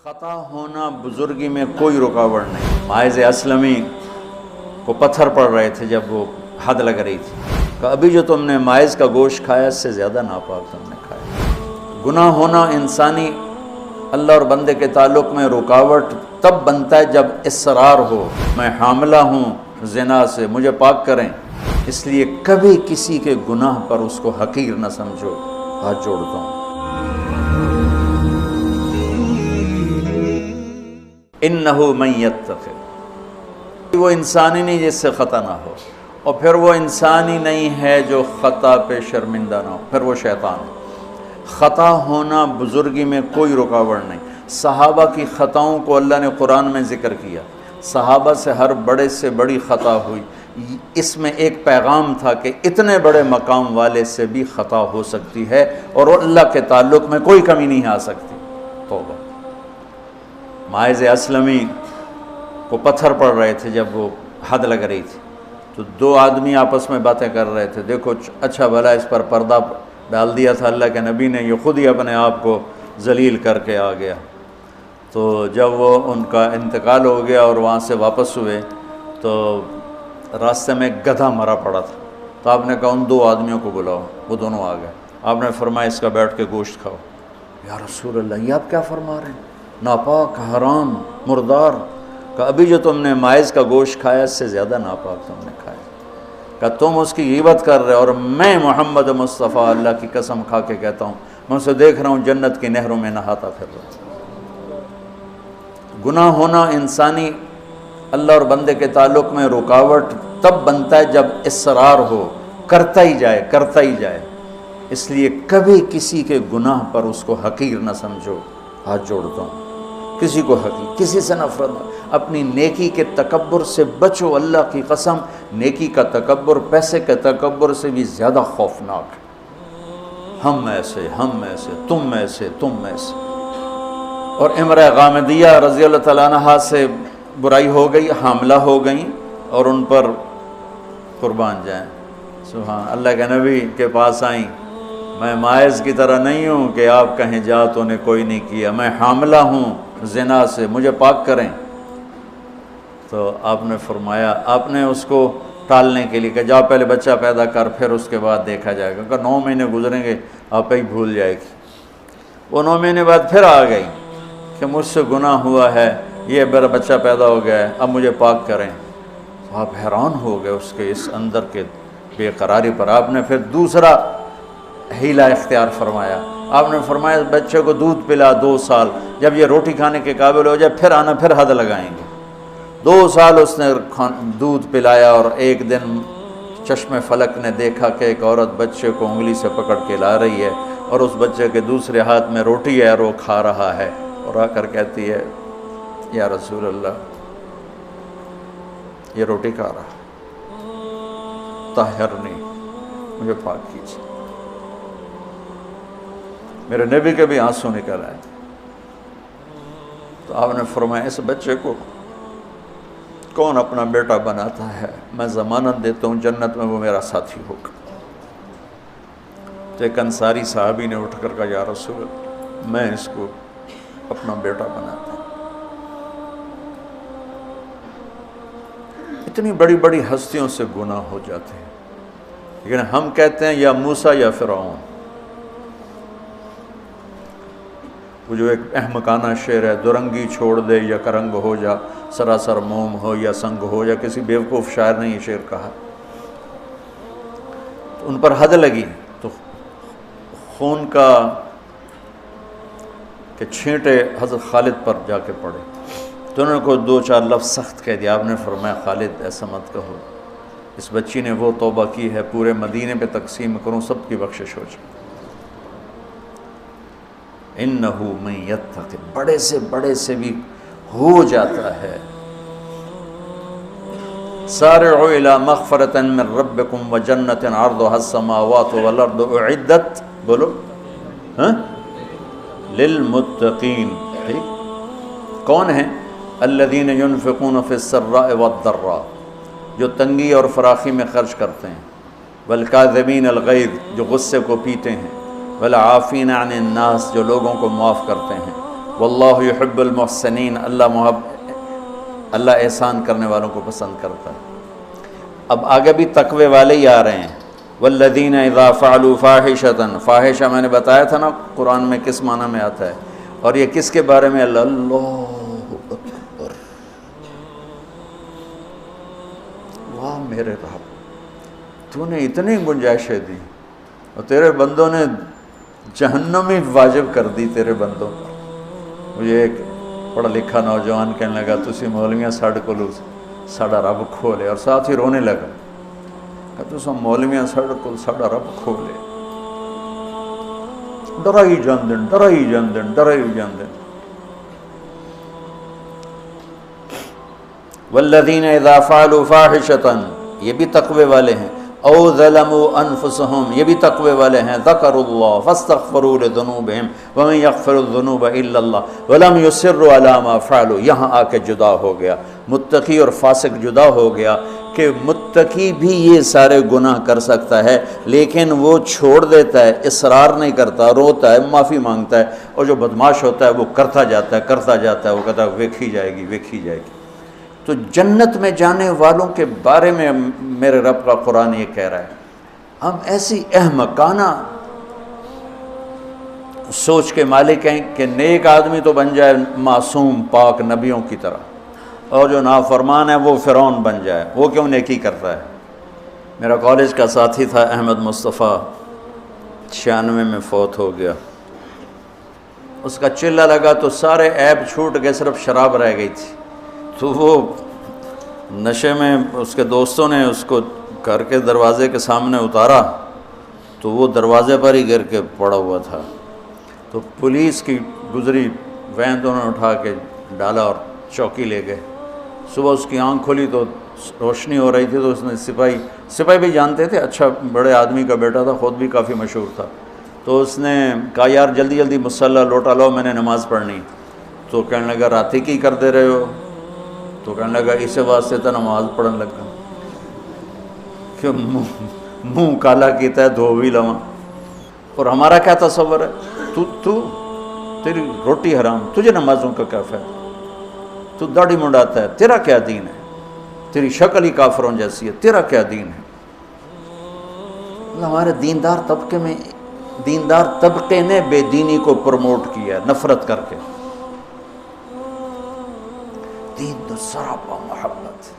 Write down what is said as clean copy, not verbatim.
خطا ہونا بزرگی میں کوئی رکاوٹ نہیں۔ ماعز اسلمی کو پتھر پڑ رہے تھے جب وہ حد لگ رہی تھی کہ ابھی جو تم نے ماعز کا گوشت کھایا اس سے زیادہ ناپاک تم نے کھایا۔ گناہ ہونا انسانی اللہ اور بندے کے تعلق میں رکاوٹ تب بنتا ہے جب اصرار ہو، میں حاملہ ہوں زنا سے، مجھے پاک کریں، اس لیے کبھی کسی کے گناہ پر اس کو حقیر نہ سمجھو۔ ہاتھ جوڑتا ہوں، انہو من یتق، وہ انسان ہی نہیں جس سے خطا نہ ہو، اور پھر وہ انسان ہی نہیں ہے جو خطا پہ شرمندہ نہ ہو، پھر وہ شیطان ہے۔ خطا ہونا بزرگی میں کوئی رکاوٹ نہیں۔ صحابہ کی خطاؤں کو اللہ نے قرآن میں ذکر کیا، صحابہ سے ہر بڑے سے بڑی خطا ہوئی، اس میں ایک پیغام تھا کہ اتنے بڑے مقام والے سے بھی خطا ہو سکتی ہے اور اللہ کے تعلق میں کوئی کمی نہیں آ سکتی۔ توبہ۔ ماعز اسلمی کو پتھر پڑ رہے تھے جب وہ حد لگ رہی تھی، تو دو آدمی آپس میں باتیں کر رہے تھے، دیکھو اچھا بھلا اس پر پردہ ڈال دیا تھا اللہ کے نبی نے، یہ خود ہی اپنے آپ کو ذلیل کر کے آ گیا۔ تو جب وہ ان کا انتقال ہو گیا اور وہاں سے واپس ہوئے تو راستے میں ایک گدھا مرا پڑا تھا، تو آپ نے کہا ان دو آدمیوں کو بلاؤ، وہ دونوں آ گئے۔ آپ نے فرمایا اس کا بیٹھ کے گوشت کھاؤ۔ یا رسول اللہ، یہ آپ کیا فرما رہے ہیں؟ ناپاک، حرام، مردار۔ کہ ابھی جو تم نے ماعز کا گوشت کھایا اس سے زیادہ ناپاک تم نے کھایا۔ کہ تم اس کی غیبت کر رہے، اور میں محمد مصطفیٰ اللہ کی قسم کھا کے کہتا ہوں میں اسے دیکھ رہا ہوں جنت کی نہروں میں نہاتا پھر رہا ہوں۔ گناہ ہونا انسانی اللہ اور بندے کے تعلق میں رکاوٹ تب بنتا ہے جب اصرار ہو، کرتا ہی جائے کرتا ہی جائے، اس لیے کبھی کسی کے گناہ پر اس کو حقیر نہ سمجھو۔ ہاتھ جوڑتا ہوں، کسی کو حقیر، کسی سے نفرت نہ، اپنی نیکی کے تکبر سے بچو۔ اللہ کی قسم، نیکی کا تکبر پیسے کے تکبر سے بھی زیادہ خوفناک ہے۔ ہم ایسے، ہم ایسے، تم ایسے، تم ایسے۔ اور امرأہ غامدیہ رضی اللہ تعالیٰ عنہا سے برائی ہو گئی، حاملہ ہو گئیں، اور ان پر قربان جائیں سبحان اللہ کے نبی کے پاس آئیں، میں ماعز کی طرح نہیں ہوں کہ آپ کہیں جا تو نے کوئی نہیں کیا، میں حاملہ ہوں زنا سے، مجھے پاک کریں۔ تو آپ نے فرمایا، آپ نے اس کو ٹالنے کے لیے کہ جا پہلے بچہ پیدا کر پھر اس کے بعد دیکھا جائے گا، کہ 9 مہینے گزریں گے آپ ہی بھول جائے گی۔ وہ 9 مہینے بعد پھر آ گئی کہ مجھ سے گناہ ہوا ہے، یہ میرا بچہ پیدا ہو گیا ہے، اب مجھے پاک کریں۔ تو آپ حیران ہو گئے اس کے اس اندر کے بے قراری پر۔ آپ نے پھر دوسرا ہیلہ اختیار فرمایا، آپ نے فرمایا بچے کو دودھ پلا 2 سال، جب یہ روٹی کھانے کے قابل ہو جائے پھر آنا، پھر حد لگائیں گے۔ 2 سال اس نے دودھ پلایا، اور ایک دن چشم فلک نے دیکھا کہ ایک عورت بچے کو انگلی سے پکڑ کے لا رہی ہے، اور اس بچے کے دوسرے ہاتھ میں روٹی ہے اور وہ کھا رہا ہے، اور آ کر کہتی ہے یا رسول اللہ یہ روٹی کھا رہا، طہرنی، مجھے پاک کیجیے۔ میرے نبی کے بھی آنسو نکل آئے۔ تو آپ نے فرمایا اس بچے کو کون اپنا بیٹا بناتا ہے، میں ضمانت دیتا ہوں جنت میں وہ میرا ساتھی ہوگا۔ تو ایک انصاری صحابی نے اٹھ کر کہا یا رسول اللہ میں اس کو اپنا بیٹا بناتا ہوں۔ اتنی بڑی بڑی ہستیوں سے گناہ ہو جاتے ہیں، لیکن ہم کہتے ہیں یا موسیٰ یا فرعون۔ وہ جو ایک احمقانہ شعر ہے، دورنگی چھوڑ دے یا کرنگ ہو جا، سراسر موم ہو یا سنگ ہو جا، کسی بیوقوف شاعر نے یہ شعر کہا۔ تو ان پر حد لگی تو خون کا کہ چھینٹے حضرت خالد پر جا کے پڑے، تو انہوں نے کو 2-4 لفظ سخت کہہ دیا۔ آپ نے فرمایا خالد ایسا مت کہو، اس بچی نے وہ توبہ کی ہے پورے مدینے پہ تقسیم کروں سب کی بخشش ہو جائے۔ انہو من یتق، بڑے سے بڑے سے بھی ہو جاتا ہے۔ سارعوا الی مغفرۃ من ربکم وجنۃ عرضها السماوات والارض اعدت، بولو ہاں، للمتقین۔ کون ہیں؟ الذین ینفقون فی السراء والضراء، جو تنگی اور فراخی میں خرچ کرتے ہیں، والکاظمین الغیظ، جو غصے کو پیتے ہیں، والعافین عن الناس، جو لوگوں کو معاف کرتے ہیں، واللہ یحب المحسنین، اللہ احسان کرنے والوں کو پسند کرتا ہے۔ اب آگے بھی تقوی والے ہی آ رہے ہیں۔ والذین اذا فعلوا فاحشۃ، فاحشہ میں نے بتایا تھا نا قرآن میں کس معنی میں آتا ہے، اور یہ کس کے بارے میں؟ اللہ اکبر، واہ میرے رب، تو نے اتنی گنجائشیں دی اور تیرے بندوں نے جہنم ہی واجب کر دی تیرے بندوں پر۔ مجھے ایک پڑھا لکھا نوجوان کہنے لگا تسی مولویاں ساڈے کولوں ساڈا رب کھولے، اور ساتھ ہی رونے لگا کہ تساں مولویاں ساڈے کول ساڈا رب کھولے، ڈرائی جاندن ڈرائی جاندن ڈرائی جاندن۔ والذین اذا فعلوا فاحشۃ، یہ بھی تقوی والے ہیں، او ظلموا انفسهم، یہ بھی تقوی والے ہیں، ذکروا اللہ فاستغفروا لذنوبہم ومن یغفر الذنوب الا اللہ ولم یصروا علی ما فعلوا۔ یہاں آ کے جدا ہو گیا، متقی اور فاسق جدا ہو گیا کہ متقی بھی یہ سارے گناہ کر سکتا ہے لیکن وہ چھوڑ دیتا ہے، اصرار نہیں کرتا، روتا ہے، معافی مانگتا ہے، اور جو بدماش ہوتا ہے وہ کرتا جاتا ہے، وہ کہتا ہے ویکھی جائے گی ویکھی جائے گی۔ تو جنت میں جانے والوں کے بارے میں میرے رب کا قرآن یہ کہہ رہا ہے، ہم ایسی احمقانہ سوچ کے مالک ہیں کہ نیک آدمی تو بن جائے معصوم پاک نبیوں کی طرح، اور جو نافرمان ہے وہ فرعون بن جائے، وہ کیوں نیکی کرتا ہے؟ میرا کالج کا ساتھی تھا احمد مصطفیٰ، 96 میں فوت ہو گیا۔ اس کا چلہ لگا تو سارے عیب چھوٹ گئے، صرف شراب رہ گئی تھی، تو وہ نشے میں اس کے دوستوں نے اس کو گھر کے دروازے کے سامنے اتارا تو وہ دروازے پر ہی گر کے پڑا ہوا تھا۔ تو پولیس کی گزری وین تو انہوں نے اٹھا کے ڈالا اور چوکی لے گئے۔ صبح اس کی آنکھ کھلی تو روشنی ہو رہی تھی، تو اس نے سپاہی بھی جانتے تھے، اچھا بڑے آدمی کا بیٹا تھا، خود بھی کافی مشہور تھا، تو اس نے کہا یار جلدی جلدی مصلی لوٹا لو، میں نے نماز پڑھنی۔ تو کہنے لگا راتی کی کر دے رہے ہو؟ تو کہنے لگا اسے واسطے تو نماز پڑھن لگا کہ منہ کالا کیتا ہے دھو بھی لواں۔ اور ہمارا کیا تصور ہے، تیری روٹی حرام، تجھے نمازوں کا کیا فائدہ، تو داڑھی منڈاتا ہے، تیرا کیا دین ہے، تیری شکل ہی کافروں جیسی ہے، تیرا کیا دین ہے۔ ہمارے دیندار طبقے نے بے دینی کو پروموٹ کیا نفرت کر کے۔ دین تو سراپا محبت۔